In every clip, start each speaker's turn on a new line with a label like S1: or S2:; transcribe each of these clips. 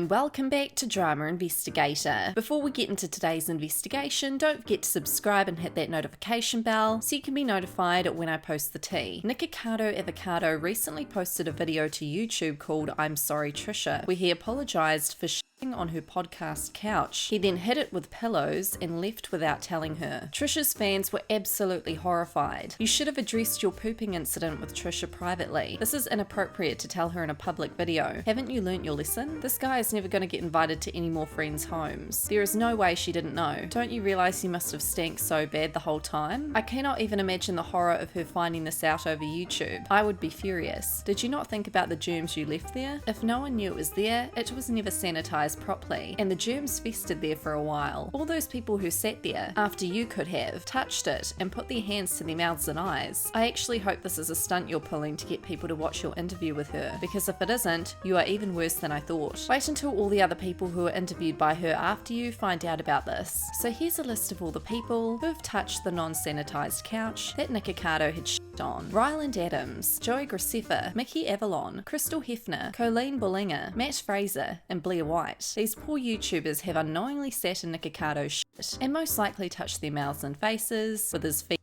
S1: and welcome back to Drama Investigator. Before we get into today's investigation, don't forget to subscribe and hit that notification bell so you can be notified when I post the tea. Nikocado Avocado recently posted a video to YouTube called I'm Sorry Trisha, where he apologised for on her podcast couch. He then hid it with pillows and left without telling her. Trisha's fans were absolutely horrified. You should have addressed your pooping incident with Trisha privately. This is inappropriate to tell her in a public video. Haven't you learnt your lesson? This guy is never going to get invited to any more friends' homes. There is no way she didn't know. Don't you realise you must have stank so bad the whole time? I cannot even imagine the horror of her finding this out over YouTube. I would be furious. Did you not think about the germs you left there? If no one knew it was there, it was never sanitised properly, and the germs festered there for a while. All those people who sat there, after you could have, touched it and put their hands to their mouths and eyes. I actually hope this is a stunt you're pulling to get people to watch your interview with her, because if it isn't, you are even worse than I thought. Wait until all the other people who were interviewed by her after you find out about this. So here's a list of all the people who have touched the non-sanitised couch that Nikocado had on. Ryland Adams, Joey Graceffa, Mickey Avalon, Crystal Hefner, Colleen Bullinger, Matt Fraser, and Blair White. These poor YouTubers have unknowingly sat in Nikocado's shit and most likely touched their mouths and faces with his feces.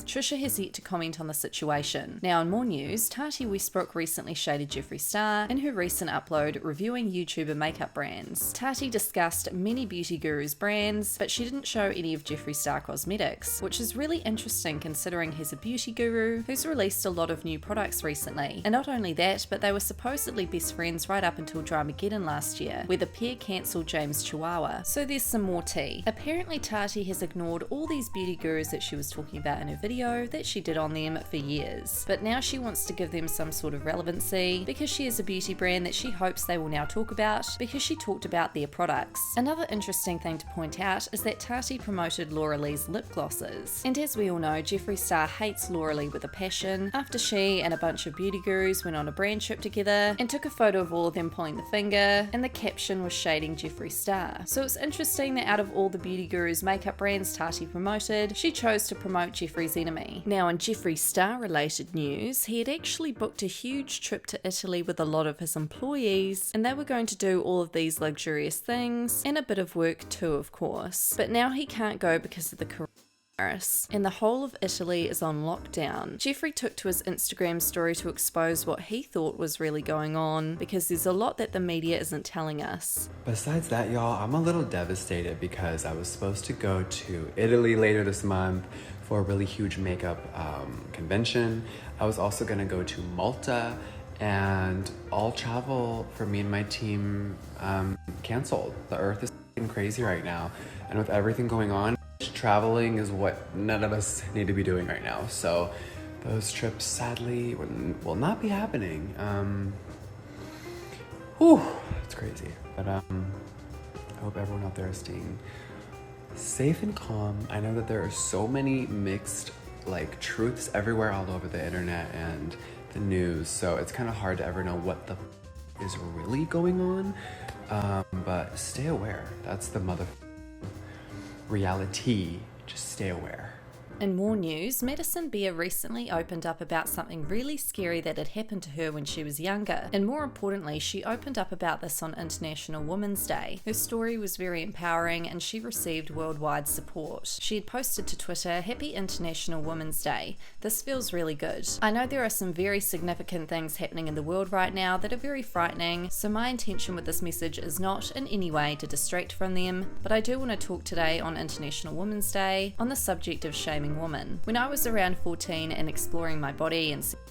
S1: Trisha has yet to comment on the situation. Now in more news, Tarty Westbrook recently shaded Jeffree Star in her recent upload reviewing YouTuber makeup brands. Tarty discussed many beauty gurus brands, but she didn't show any of Jeffree Star cosmetics, which is really interesting considering he's a beauty guru who's released a lot of new products recently. And not only that, but they were supposedly best friends right up until Dramageddon last year, where the pair cancelled James Chihuahua. So there's some more tea. Apparently Tarty has ignored all these beauty gurus that she was talking about in her video that she did on them for years. But now she wants to give them some sort of relevancy because she is a beauty brand that she hopes they will now talk about because she talked about their products. Another interesting thing to point out is that Tarty promoted Laura Lee's lip glosses. And as we all know, Jeffree Star hates Laura Lee with a passion after she and a bunch of beauty gurus went on a brand trip together and took a photo of all of them pulling the finger, and the caption was shading Jeffree Star. So it's interesting that out of all the beauty gurus makeup brands Tarty promoted, she chose to promote Jeffree's enemy. Now in Jeffree Star related news, he had actually booked a huge trip to Italy with a lot of his employees, and they were going to do all of these luxurious things and a bit of work too, of course. But now he can't go because of the coronavirus, and the whole of Italy is on lockdown. Jeffree took to his Instagram story to expose what he thought was really going on, because there's a lot that the media isn't telling us.
S2: Besides that, y'all, I'm a little devastated because I was supposed to go to Italy later this month for a really huge makeup convention. I was also gonna go to Malta, and all travel for me and my team canceled. The earth is crazy right now, and with everything going on, traveling is what none of us need to be doing right now. So those trips sadly will not be happening. It's crazy. But I hope everyone out there is staying safe and calm. I know that there are so many mixed truths everywhere all over the internet and the news, so it's kind of hard to ever know what the is really going on. But stay aware. That's the reality. Just stay aware.
S1: In more news, Madison Beer recently opened up about something really scary that had happened to her when she was younger. And more importantly, she opened up about this on International Women's Day. Her story was very empowering and she received worldwide support. She had posted to Twitter, "Happy International Women's Day. This feels really good. I know there are some very significant things happening in the world right now that are very frightening, so my intention with this message is not in any way to distract from them, but I do want to talk today on International Women's Day on the subject of shaming woman. When I was around 14 and exploring my body and sexuality,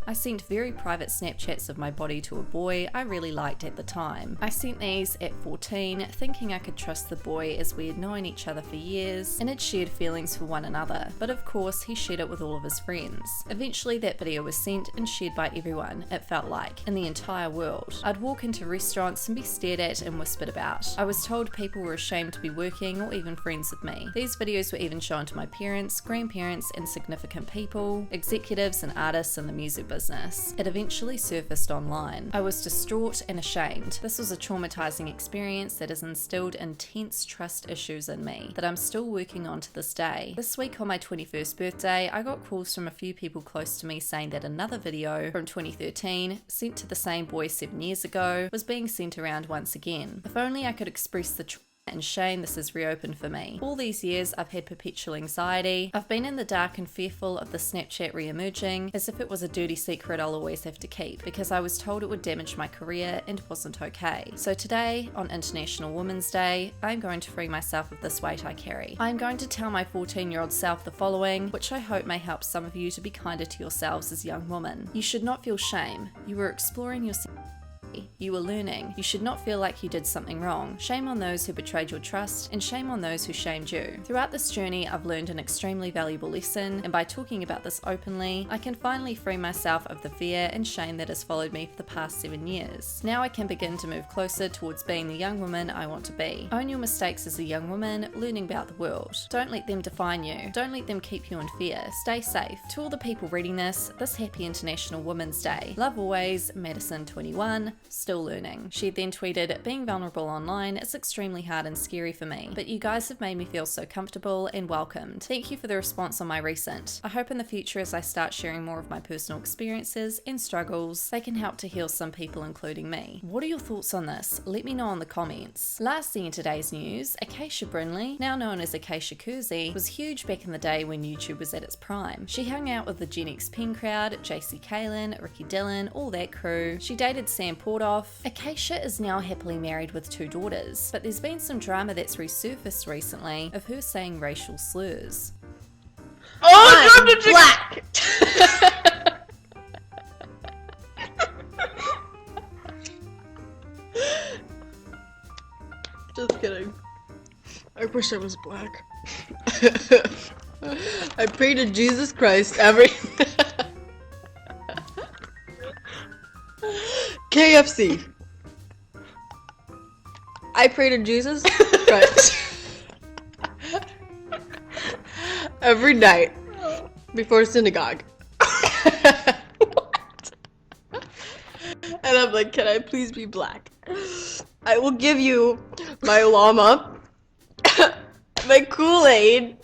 S1: I sent very private Snapchats of my body to a boy I really liked at the time. I sent these at 14, thinking I could trust the boy as we had known each other for years and had shared feelings for one another, but of course he shared it with all of his friends. Eventually that video was sent and shared by everyone, it felt like, in the entire world. I'd walk into restaurants and be stared at and whispered about. I was told people were ashamed to be working or even friends with me. These videos were even shown to my parents, grandparents and significant people, executives and artists artist in the music business. It eventually surfaced online. I was distraught and ashamed. This was a traumatizing experience that has instilled intense trust issues in me that I'm still working on to this day. This week on my 21st birthday, I got calls from a few people close to me saying that another video from 2013, sent to the same boy 7 years ago, was being sent around once again. If only I could express the and shame this has reopened for me. All these years I've had perpetual anxiety. I've been in the dark and fearful of the Snapchat re-emerging, as if it was a dirty secret I'll always have to keep, because I was told it would damage my career and wasn't okay. So today, on International Women's Day, I'm going to free myself of this weight I carry. I'm going to tell my 14-year-old self the following, which I hope may help some of you to be kinder to yourselves as young women. You should not feel shame. You were exploring yourself. You were learning. You should not feel like you did something wrong. Shame on those who betrayed your trust, and shame on those who shamed you. Throughout this journey, I've learned an extremely valuable lesson, and by talking about this openly, I can finally free myself of the fear and shame that has followed me for the past 7 years. Now I can begin to move closer towards being the young woman I want to be. Own your mistakes as a young woman, learning about the world. Don't let them define you. Don't let them keep you in fear. Stay safe. To all the people reading this happy International Women's Day. Love always, Madison21. Still learning. She then tweeted, being vulnerable online is extremely hard and scary for me, but you guys have made me feel so comfortable and welcomed. Thank you for the response on my recent. I hope in the future as I start sharing more of my personal experiences and struggles, they can help to heal some people including me. What are your thoughts on this? Let me know in the comments. Lastly in today's news, Acacia Brinley, now known as Acacia Kersey, was huge back in the day when YouTube was at its prime. She hung out with the Gen X pen crowd, JC Kalen, Ricky Dillon, all that crew. She dated Sam Portoff. Acacia is now happily married with 2 daughters, but there's been some drama that's resurfaced recently of her saying racial slurs.
S3: Oh, I'm black! Just kidding. I wish I was black. I pray to Jesus Christ every... KFC. I pray to Jesus Christ every night before synagogue. What? And I'm like, can I please be black? I will give you my llama, my Kool-Aid.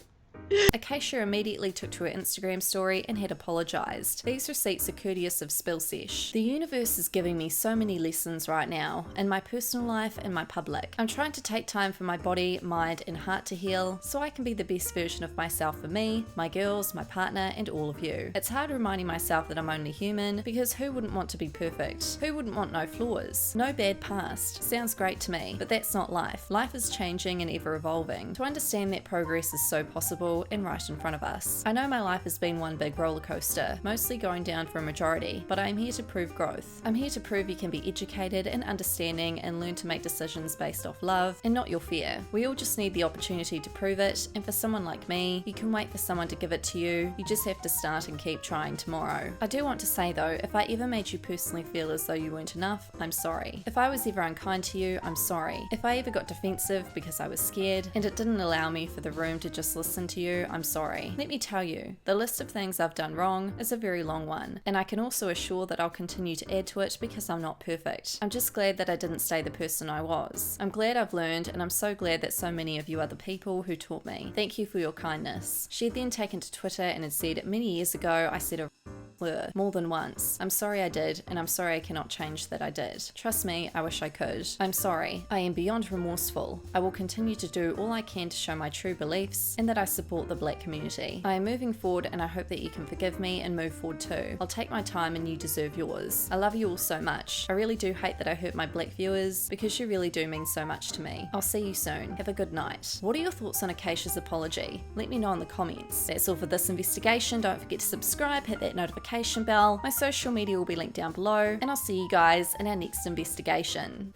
S1: Acacia immediately took to her Instagram story and had apologised. These receipts are courteous of Spill Sesh. The universe is giving me so many lessons right now, in my personal life and my public. I'm trying to take time for my body, mind and heart to heal, so I can be the best version of myself for me, my girls, my partner and all of you. It's hard reminding myself that I'm only human, because who wouldn't want to be perfect? Who wouldn't want no flaws? No bad past. Sounds great to me, but that's not life. Life is changing and ever evolving. To understand that progress is so possible and right in front of us. I know my life has been one big roller coaster, mostly going down for a majority, but I am here to prove growth. I'm here to prove you can be educated and understanding and learn to make decisions based off love and not your fear. We all just need the opportunity to prove it, and for someone like me, you can wait for someone to give it to you. You just have to start and keep trying tomorrow. I do want to say though, if I ever made you personally feel as though you weren't enough, I'm sorry. If I was ever unkind to you, I'm sorry. If I ever got defensive because I was scared and it didn't allow me for the room to just listen to you, I'm sorry. Let me tell you, the list of things I've done wrong is a very long one, and I can also assure that I'll continue to add to it because I'm not perfect. I'm just glad that I didn't stay the person I was. I'm glad I've learned, and I'm so glad that so many of you are the people who taught me. Thank you for your kindness. She had then taken to Twitter and had said, many years ago I said a slur more than once. I'm sorry I did, and I'm sorry I cannot change that I did. Trust me, I wish I could. I'm sorry. I am beyond remorseful. I will continue to do all I can to show my true beliefs and that I support the Black community. I am moving forward, and I hope that you can forgive me and move forward too. I'll take my time and you deserve yours. I love you all so much. I really do hate that I hurt my Black viewers because you really do mean so much to me. I'll see you soon. Have a good night. What are your thoughts on Acacia's apology? Let me know in the comments. That's all for this investigation. Don't forget to subscribe, hit that notification bell. My social media will be linked down below, and I'll see you guys in our next investigation.